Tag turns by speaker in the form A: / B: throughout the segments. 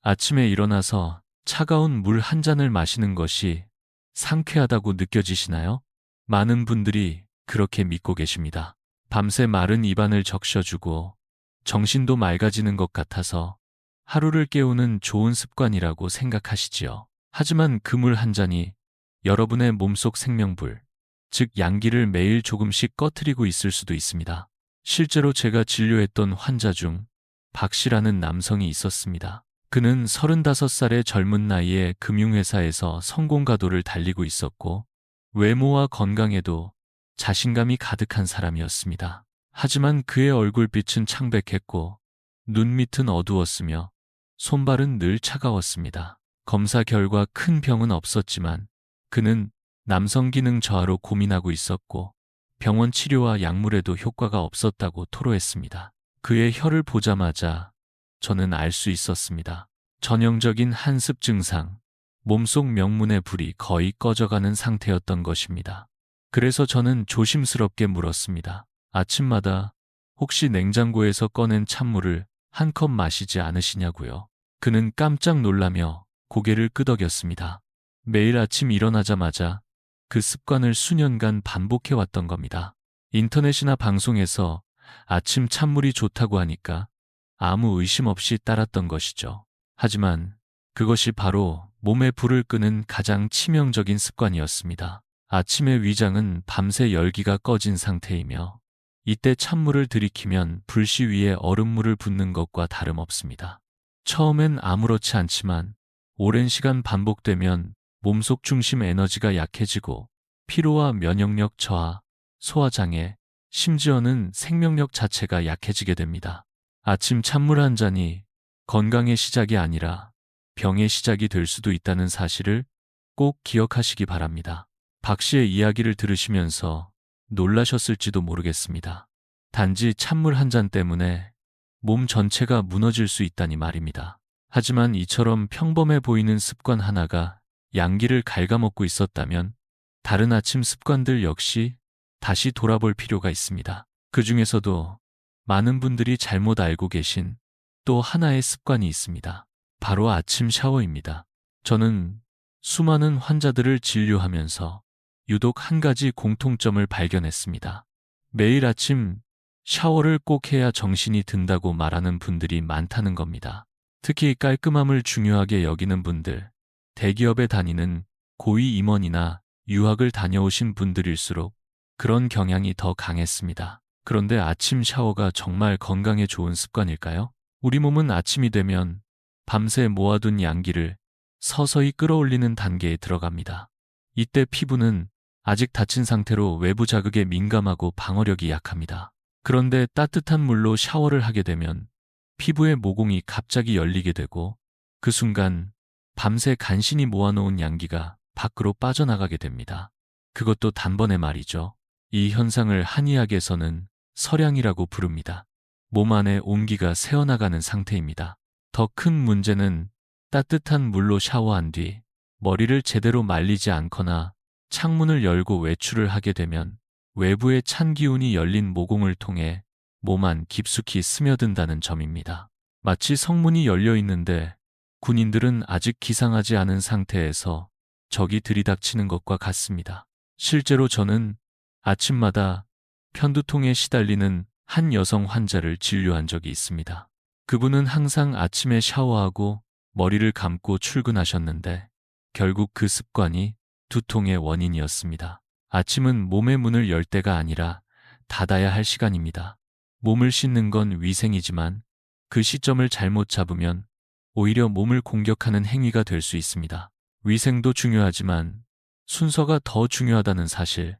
A: 아침에 일어나서 차가운 물 한 잔을 마시는 것이 상쾌하다고 느껴지시나요? 많은 분들이 그렇게 믿고 계십니다. 밤새 마른 입안을 적셔주고 정신도 맑아지는 것 같아서 하루를 깨우는 좋은 습관이라고 생각하시지요. 하지만 그 물 한 잔이 여러분의 몸속 생명불, 즉 양기를 매일 조금씩 꺼트리고 있을 수도 있습니다. 실제로 제가 진료했던 환자 중 박 씨라는 남성이 있었습니다. 그는 35살의 젊은 나이에 금융회사에서 성공가도를 달리고 있었고 외모와 건강에도 자신감이 가득한 사람이었습니다. 하지만 그의 얼굴빛은 창백했고 눈밑은 어두웠으며 손발은 늘 차가웠습니다. 검사 결과 큰 병은 없었지만 그는 남성 기능 저하로 고민하고 있었고 병원 치료와 약물에도 효과가 없었다고 토로했습니다. 그의 혀를 보자마자 저는 알 수 있었습니다. 전형적인 한습 증상, 몸속 명문의 불이 거의 꺼져가는 상태였던 것입니다. 그래서 저는 조심스럽게 물었습니다. 아침마다 혹시 냉장고에서 꺼낸 찬물을 한 컵 마시지 않으시냐고요. 그는 깜짝 놀라며 고개를 끄덕였습니다. 매일 아침 일어나자마자 그 습관을 수년간 반복해왔던 겁니다. 인터넷이나 방송에서 아침 찬물이 좋다고 하니까 아무 의심 없이 따랐던 것이죠. 하지만 그것이 바로 몸의 불을 끄는 가장 치명적인 습관이었습니다. 아침의 위장은 밤새 열기가 꺼진 상태이며 이때 찬물을 들이키면 불씨 위에 얼음물을 붓는 것과 다름없습니다. 처음엔 아무렇지 않지만 오랜 시간 반복되면 몸속 중심 에너지가 약해지고 피로와 면역력 저하, 소화장애, 심지어는 생명력 자체가 약해지게 됩니다. 아침 찬물 한 잔이 건강의 시작이 아니라 병의 시작이 될 수도 있다는 사실을 꼭 기억하시기 바랍니다. 박 씨의 이야기를 들으시면서 놀라셨을지도 모르겠습니다. 단지 찬물 한 잔 때문에 몸 전체가 무너질 수 있다니 말입니다. 하지만 이처럼 평범해 보이는 습관 하나가 양기를 갉아먹고 있었다면 다른 아침 습관들 역시 다시 돌아볼 필요가 있습니다. 그 중에서도 많은 분들이 잘못 알고 계신 또 하나의 습관이 있습니다. 바로 아침 샤워입니다. 저는 수많은 환자들을 진료하면서 유독 한 가지 공통점을 발견했습니다. 매일 아침 샤워를 꼭 해야 정신이 든다고 말하는 분들이 많다는 겁니다. 특히 깔끔함을 중요하게 여기는 분들, 대기업에 다니는 고위 임원이나 유학을 다녀오신 분들일수록 그런 경향이 더 강했습니다. 그런데 아침 샤워가 정말 건강에 좋은 습관일까요? 우리 몸은 아침이 되면 밤새 모아둔 양기를 서서히 끌어올리는 단계에 들어갑니다. 이때 피부는 아직 닫힌 상태로 외부 자극에 민감하고 방어력이 약합니다. 그런데 따뜻한 물로 샤워를 하게 되면 피부의 모공이 갑자기 열리게 되고 그 순간 밤새 간신히 모아놓은 양기가 밖으로 빠져나가게 됩니다. 그것도 단번에 말이죠. 이 현상을 한의학에서는 설양이라고 부릅니다. 몸 안에 온기가 새어나가는 상태입니다. 더 큰 문제는 따뜻한 물로 샤워한 뒤 머리를 제대로 말리지 않거나 창문을 열고 외출을 하게 되면 외부의 찬 기운이 열린 모공을 통해 몸 안 깊숙이 스며든다는 점입니다. 마치 성문이 열려 있는데 군인들은 아직 기상하지 않은 상태에서 적이 들이닥치는 것과 같습니다. 실제로 저는 아침마다 편두통에 시달리는 한 여성 환자를 진료한 적이 있습니다. 그분은 항상 아침에 샤워하고 머리를 감고 출근하셨는데 결국 그 습관이 두통의 원인이었습니다. 아침은 몸의 문을 열 때가 아니라 닫아야 할 시간입니다. 몸을 씻는 건 위생이지만 그 시점을 잘못 잡으면 오히려 몸을 공격하는 행위가 될 수 있습니다. 위생도 중요하지만 순서가 더 중요하다는 사실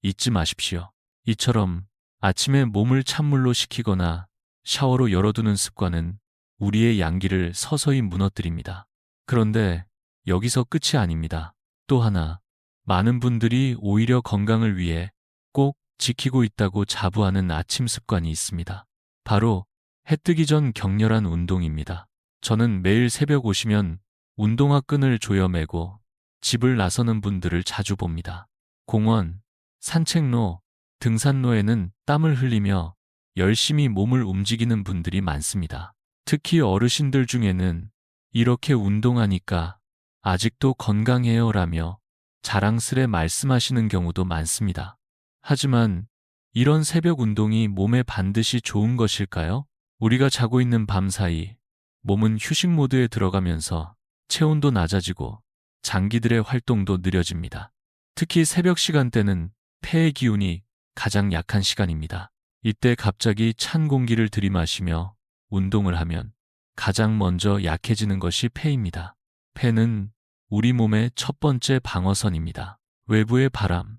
A: 잊지 마십시오. 이처럼 아침에 몸을 찬물로 식히거나 샤워로 열어두는 습관은 우리의 양기를 서서히 무너뜨립니다. 그런데 여기서 끝이 아닙니다. 또 하나, 많은 분들이 오히려 건강을 위해 꼭 지키고 있다고 자부하는 아침 습관이 있습니다. 바로 해 뜨기 전 격렬한 운동입니다. 저는 매일 새벽 오시면 운동화 끈을 조여매고 집을 나서는 분들을 자주 봅니다. 공원, 산책로, 등산로에는 땀을 흘리며 열심히 몸을 움직이는 분들이 많습니다. 특히 어르신들 중에는 이렇게 운동하니까 아직도 건강해요 라며 자랑스레 말씀하시는 경우도 많습니다. 하지만 이런 새벽 운동이 몸에 반드시 좋은 것일까요? 우리가 자고 있는 밤 사이 몸은 휴식 모드에 들어가면서 체온도 낮아지고 장기들의 활동도 느려집니다. 특히 새벽 시간대는 폐의 기운이 가장 약한 시간입니다. 이때 갑자기 찬 공기를 들이마시며 운동을 하면 가장 먼저 약해지는 것이 폐입니다. 폐는 우리 몸의 첫 번째 방어선입니다. 외부의 바람,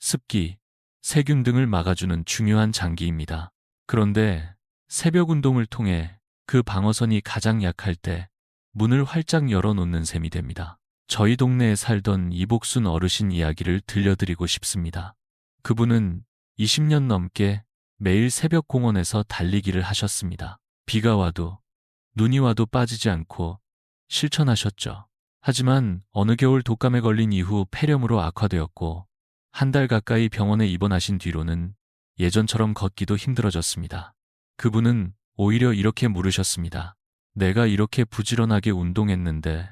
A: 습기, 세균 등을 막아주는 중요한 장기입니다. 그런데 새벽 운동을 통해 그 방어선이 가장 약할 때 문을 활짝 열어놓는 셈이 됩니다. 저희 동네에 살던 이복순 어르신 이야기를 들려드리고 싶습니다. 그분은 20년 넘게 매일 새벽 공원에서 달리기를 하셨습니다. 비가 와도 눈이 와도 빠지지 않고 실천하셨죠. 하지만 어느 겨울 독감에 걸린 이후 폐렴으로 악화되었고 한 달 가까이 병원에 입원하신 뒤로는 예전처럼 걷기도 힘들어졌습니다. 그분은 오히려 이렇게 물으셨습니다. 내가 이렇게 부지런하게 운동했는데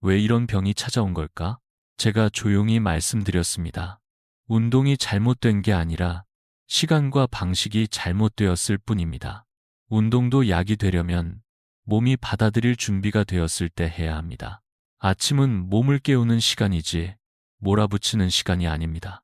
A: 왜 이런 병이 찾아온 걸까? 제가 조용히 말씀드렸습니다. 운동이 잘못된 게 아니라 시간과 방식이 잘못되었을 뿐입니다. 운동도 약이 되려면 몸이 받아들일 준비가 되었을 때 해야 합니다. 아침은 몸을 깨우는 시간이지 몰아붙이는 시간이 아닙니다.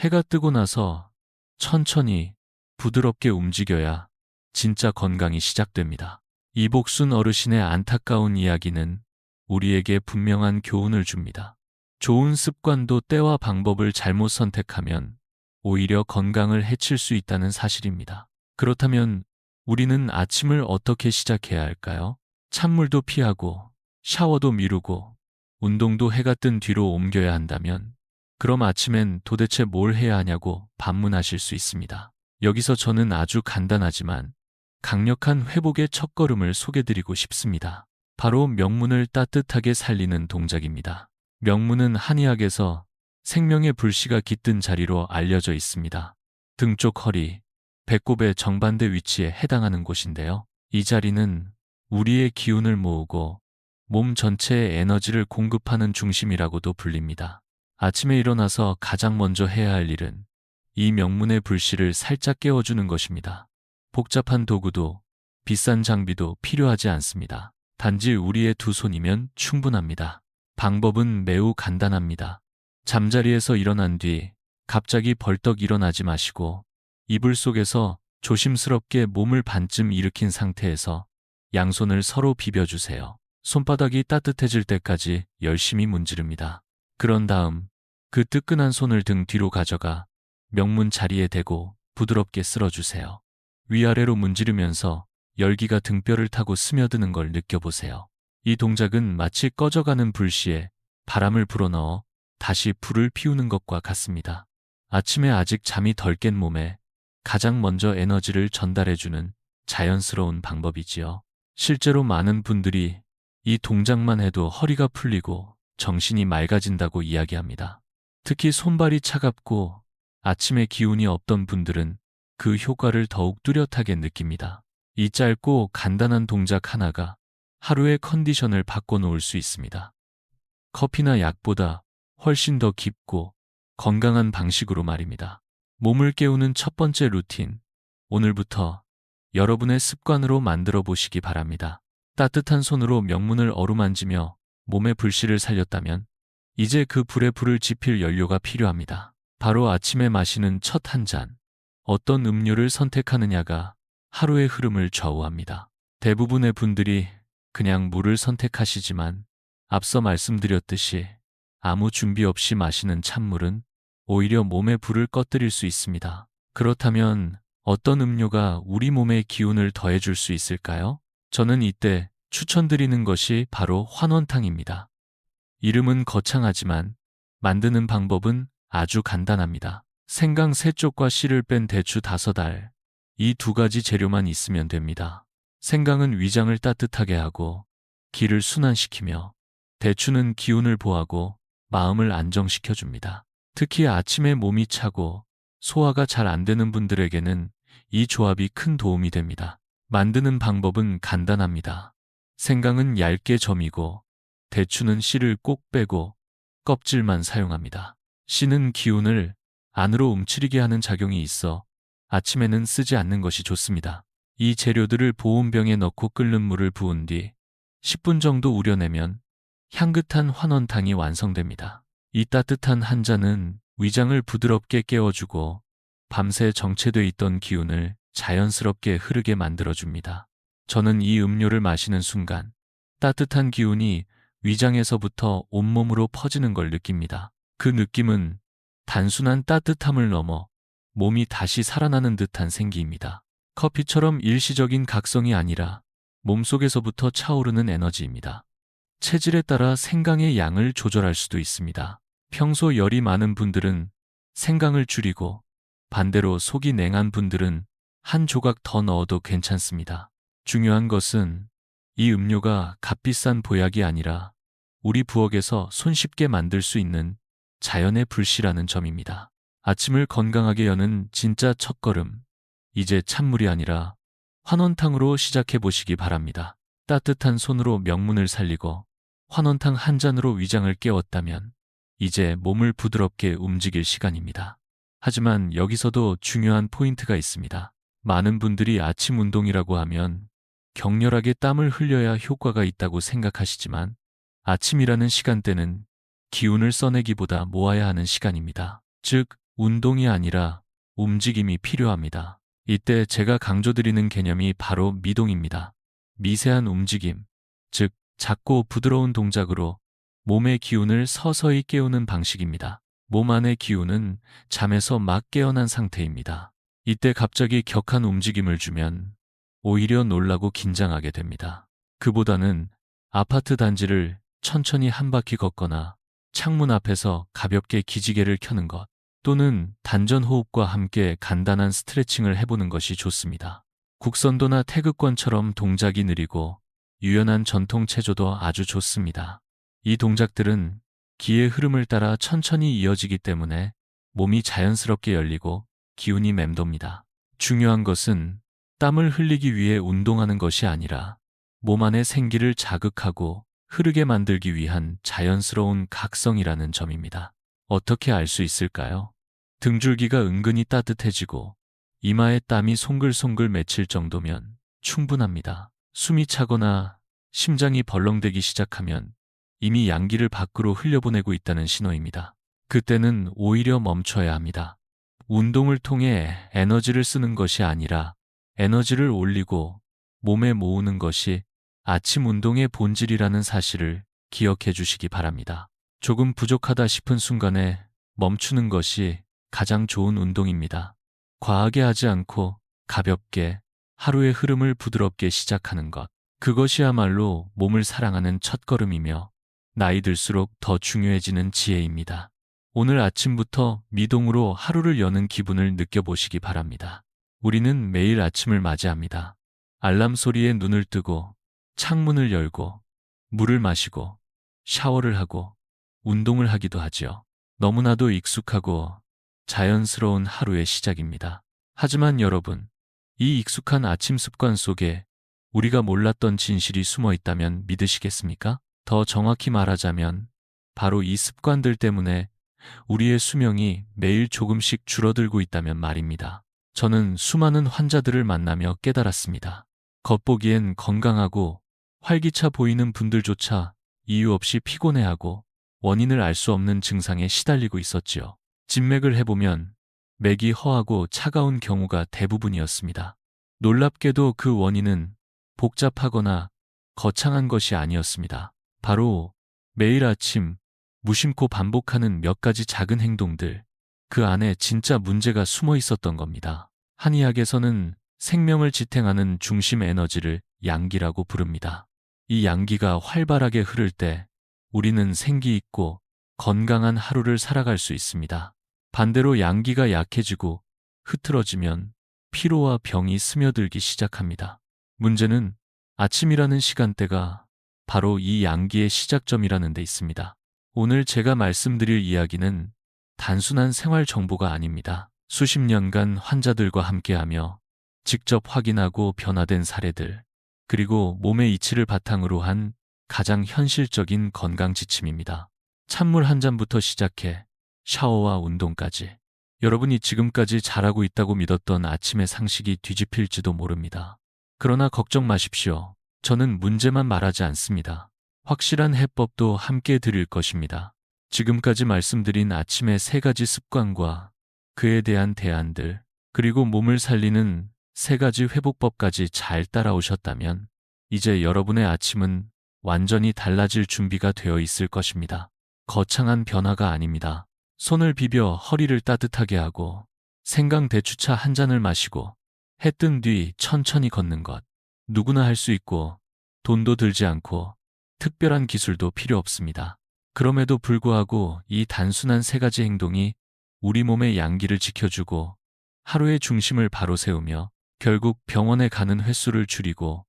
A: 해가 뜨고 나서 천천히 부드럽게 움직여야 진짜 건강이 시작됩니다. 이복순 어르신의 안타까운 이야기는 우리에게 분명한 교훈을 줍니다. 좋은 습관도 때와 방법을 잘못 선택하면 오히려 건강을 해칠 수 있다는 사실입니다. 그렇다면 우리는 아침을 어떻게 시작해야 할까요? 찬물도 피하고 샤워도 미루고 운동도 해가 뜬 뒤로 옮겨야 한다면 그럼 아침엔 도대체 뭘 해야 하냐고 반문하실 수 있습니다. 여기서 저는 아주 간단하지만 강력한 회복의 첫걸음을 소개드리고 싶습니다. 바로 명문을 따뜻하게 살리는 동작입니다. 명문은 한의학에서 생명의 불씨가 깃든 자리로 알려져 있습니다. 등 쪽 허리, 배꼽의 정반대 위치에 해당하는 곳인데요. 이 자리는 우리의 기운을 모으고 몸 전체에 에너지를 공급하는 중심이라고도 불립니다. 아침에 일어나서 가장 먼저 해야 할 일은 이 명문의 불씨를 살짝 깨워주는 것입니다. 복잡한 도구도 비싼 장비도 필요하지 않습니다. 단지 우리의 두 손이면 충분합니다. 방법은 매우 간단합니다. 잠자리에서 일어난 뒤 갑자기 벌떡 일어나지 마시고 이불 속에서 조심스럽게 몸을 반쯤 일으킨 상태에서 양손을 서로 비벼주세요. 손바닥이 따뜻해질 때까지 열심히 문지릅니다. 그런 다음 그 뜨끈한 손을 등 뒤로 가져가 명문 자리에 대고 부드럽게 쓸어주세요. 위아래로 문지르면서 열기가 등뼈를 타고 스며드는 걸 느껴보세요. 이 동작은 마치 꺼져가는 불씨에 바람을 불어넣어 다시 불을 피우는 것과 같습니다. 아침에 아직 잠이 덜 깬 몸에 가장 먼저 에너지를 전달해주는 자연스러운 방법이지요. 실제로 많은 분들이 이 동작만 해도 허리가 풀리고 정신이 맑아진다고 이야기합니다. 특히 손발이 차갑고 아침에 기운이 없던 분들은 그 효과를 더욱 뚜렷하게 느낍니다. 이 짧고 간단한 동작 하나가 하루의 컨디션을 바꿔놓을 수 있습니다. 커피나 약보다 훨씬 더 깊고 건강한 방식으로 말입니다. 몸을 깨우는 첫 번째 루틴, 오늘부터 여러분의 습관으로 만들어 보시기 바랍니다. 따뜻한 손으로 명문을 어루만지며 몸의 불씨를 살렸다면 이제 그 불에 불을 지필 연료가 필요합니다. 바로 아침에 마시는 첫 한 잔. 어떤 음료를 선택하느냐가 하루의 흐름을 좌우합니다. 대부분의 분들이 그냥 물을 선택하시지만 앞서 말씀드렸듯이 아무 준비 없이 마시는 찬물은 오히려 몸의 불을 꺼뜨릴 수 있습니다. 그렇다면 어떤 음료가 우리 몸의 기운을 더해줄 수 있을까요? 저는 이때 추천드리는 것이 바로 환원탕입니다. 이름은 거창하지만 만드는 방법은 아주 간단합니다. 생강 3쪽과 씨를 뺀 대추 5알, 이 두 가지 재료만 있으면 됩니다. 생강은 위장을 따뜻하게 하고 기를 순환시키며 대추는 기운을 보하고 마음을 안정시켜줍니다. 특히 아침에 몸이 차고 소화가 잘 안 되는 분들에게는 이 조합이 큰 도움이 됩니다. 만드는 방법은 간단합니다. 생강은 얇게 점이고 대추는 씨를 꼭 빼고 껍질만 사용합니다. 씨는 기운을 안으로 움츠리게 하는 작용이 있어 아침에는 쓰지 않는 것이 좋습니다. 이 재료들을 보온병에 넣고 끓는 물을 부은 뒤 10분 정도 우려내면 향긋한 환원탕이 완성됩니다. 이 따뜻한 한 잔은 위장을 부드럽게 깨워주고 밤새 정체돼 있던 기운을 자연스럽게 흐르게 만들어줍니다. 저는 이 음료를 마시는 순간 따뜻한 기운이 위장에서부터 온몸으로 퍼지는 걸 느낍니다. 그 느낌은 단순한 따뜻함을 넘어 몸이 다시 살아나는 듯한 생기입니다. 커피처럼 일시적인 각성이 아니라 몸속에서부터 차오르는 에너지입니다. 체질에 따라 생강의 양을 조절할 수도 있습니다. 평소 열이 많은 분들은 생강을 줄이고 반대로 속이 냉한 분들은 한 조각 더 넣어도 괜찮습니다. 중요한 것은 이 음료가 값비싼 보약이 아니라 우리 부엌에서 손쉽게 만들 수 있는 자연의 불씨라는 점입니다. 아침을 건강하게 여는 진짜 첫걸음, 이제 찬물이 아니라 환원탕으로 시작해 보시기 바랍니다. 따뜻한 손으로 명문을 살리고 환원탕 한 잔으로 위장을 깨웠다면 이제 몸을 부드럽게 움직일 시간입니다. 하지만 여기서도 중요한 포인트가 있습니다. 많은 분들이 아침 운동이라고 하면 격렬하게 땀을 흘려야 효과가 있다고 생각하시지만 아침이라는 시간대는 기운을 써내기보다 모아야 하는 시간입니다. 즉, 운동이 아니라 움직임이 필요합니다. 이때 제가 강조드리는 개념이 바로 미동입니다. 미세한 움직임, 즉 작고 부드러운 동작으로 몸의 기운을 서서히 깨우는 방식입니다. 몸 안의 기운은 잠에서 막 깨어난 상태입니다. 이때 갑자기 격한 움직임을 주면 오히려 놀라고 긴장하게 됩니다. 그보다는 아파트 단지를 천천히 한 바퀴 걷거나 창문 앞에서 가볍게 기지개를 켜는 것, 또는 단전 호흡과 함께 간단한 스트레칭을 해보는 것이 좋습니다. 국선도나 태극권처럼 동작이 느리고 유연한 전통 체조도 아주 좋습니다. 이 동작들은 기의 흐름을 따라 천천히 이어지기 때문에 몸이 자연스럽게 열리고 기운이 맴돕니다. 중요한 것은 땀을 흘리기 위해 운동하는 것이 아니라 몸 안의 생기를 자극하고 흐르게 만들기 위한 자연스러운 각성이라는 점입니다. 어떻게 알 수 있을까요? 등줄기가 은근히 따뜻해지고 이마에 땀이 송글송글 맺힐 정도면 충분합니다. 숨이 차거나 심장이 벌렁대기 시작하면 이미 양기를 밖으로 흘려보내고 있다는 신호입니다. 그때는 오히려 멈춰야 합니다. 운동을 통해 에너지를 쓰는 것이 아니라 에너지를 올리고 몸에 모으는 것이 아침 운동의 본질이라는 사실을 기억해 주시기 바랍니다. 조금 부족하다 싶은 순간에 멈추는 것이 가장 좋은 운동입니다. 과하게 하지 않고 가볍게 하루의 흐름을 부드럽게 시작하는 것. 그것이야말로 몸을 사랑하는 첫걸음이며 나이 들수록 더 중요해지는 지혜입니다. 오늘 아침부터 미동으로 하루를 여는 기분을 느껴보시기 바랍니다. 우리는 매일 아침을 맞이합니다. 알람 소리에 눈을 뜨고 창문을 열고 물을 마시고 샤워를 하고 운동을 하기도 하지요. 너무나도 익숙하고 자연스러운 하루의 시작입니다. 하지만 여러분, 이 익숙한 아침 습관 속에 우리가 몰랐던 진실이 숨어 있다면 믿으시겠습니까? 더 정확히 말하자면 바로 이 습관들 때문에 우리의 수명이 매일 조금씩 줄어들고 있다면 말입니다. 저는 수많은 환자들을 만나며 깨달았습니다. 겉보기엔 건강하고 활기차 보이는 분들조차 이유 없이 피곤해하고 원인을 알 수 없는 증상에 시달리고 있었지요. 진맥을 해보면 맥이 허하고 차가운 경우가 대부분이었습니다. 놀랍게도 그 원인은 복잡하거나 거창한 것이 아니었습니다. 바로 매일 아침 무심코 반복하는 몇 가지 작은 행동들, 그 안에 진짜 문제가 숨어 있었던 겁니다. 한의학에서는 생명을 지탱하는 중심 에너지를 양기라고 부릅니다. 이 양기가 활발하게 흐를 때 우리는 생기 있고 건강한 하루를 살아갈 수 있습니다. 반대로 양기가 약해지고 흐트러지면 피로와 병이 스며들기 시작합니다. 문제는 아침이라는 시간대가 바로 이 양기의 시작점이라는 데 있습니다. 오늘 제가 말씀드릴 이야기는 단순한 생활 정보가 아닙니다. 수십 년간 환자들과 함께하며 직접 확인하고 변화된 사례들, 그리고 몸의 이치를 바탕으로 한 가장 현실적인 건강 지침입니다. 찬물 한 잔부터 시작해 샤워와 운동까지. 여러분이 지금까지 잘하고 있다고 믿었던 아침의 상식이 뒤집힐지도 모릅니다. 그러나 걱정 마십시오. 저는 문제만 말하지 않습니다. 확실한 해법도 함께 드릴 것입니다. 지금까지 말씀드린 아침의 3가지 습관과 그에 대한 대안들, 그리고 몸을 살리는 3가지 회복법까지 잘 따라오셨다면 이제 여러분의 아침은 완전히 달라질 준비가 되어 있을 것입니다. 거창한 변화가 아닙니다. 손을 비벼 허리를 따뜻하게 하고 생강 대추차 한 잔을 마시고 해 뜬 뒤 천천히 걷는 것. 누구나 할 수 있고 돈도 들지 않고 특별한 기술도 필요 없습니다. 그럼에도 불구하고 이 단순한 3가지 행동이 우리 몸의 양기를 지켜주고 하루의 중심을 바로 세우며 결국 병원에 가는 횟수를 줄이고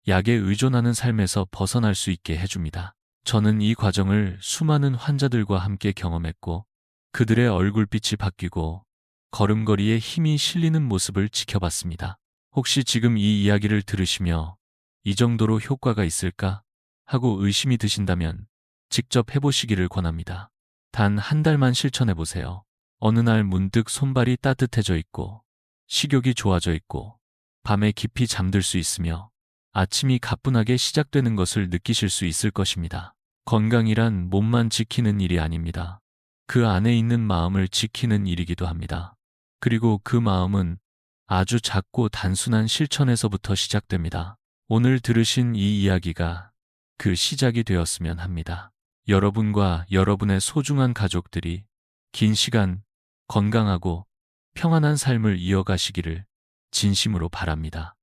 A: 약에 의존하는 삶에서 벗어날 수 있게 해줍니다. 저는 이 과정을 수많은 환자들과 함께 경험했고 그들의 얼굴빛이 바뀌고 걸음걸이에 힘이 실리는 모습을 지켜봤습니다. 혹시 지금 이 이야기를 들으시며 이 정도로 효과가 있을까 하고 의심이 드신다면 직접 해보시기를 권합니다. 단 한 달만 실천해보세요. 어느 날 문득 손발이 따뜻해져 있고 식욕이 좋아져 있고 밤에 깊이 잠들 수 있으며 아침이 가뿐하게 시작되는 것을 느끼실 수 있을 것입니다. 건강이란 몸만 지키는 일이 아닙니다. 그 안에 있는 마음을 지키는 일이기도 합니다. 그리고 그 마음은 아주 작고 단순한 실천에서부터 시작됩니다. 오늘 들으신 이 이야기가 그 시작이 되었으면 합니다. 여러분과 여러분의 소중한 가족들이 긴 시간 건강하고 평안한 삶을 이어가시기를 진심으로 바랍니다.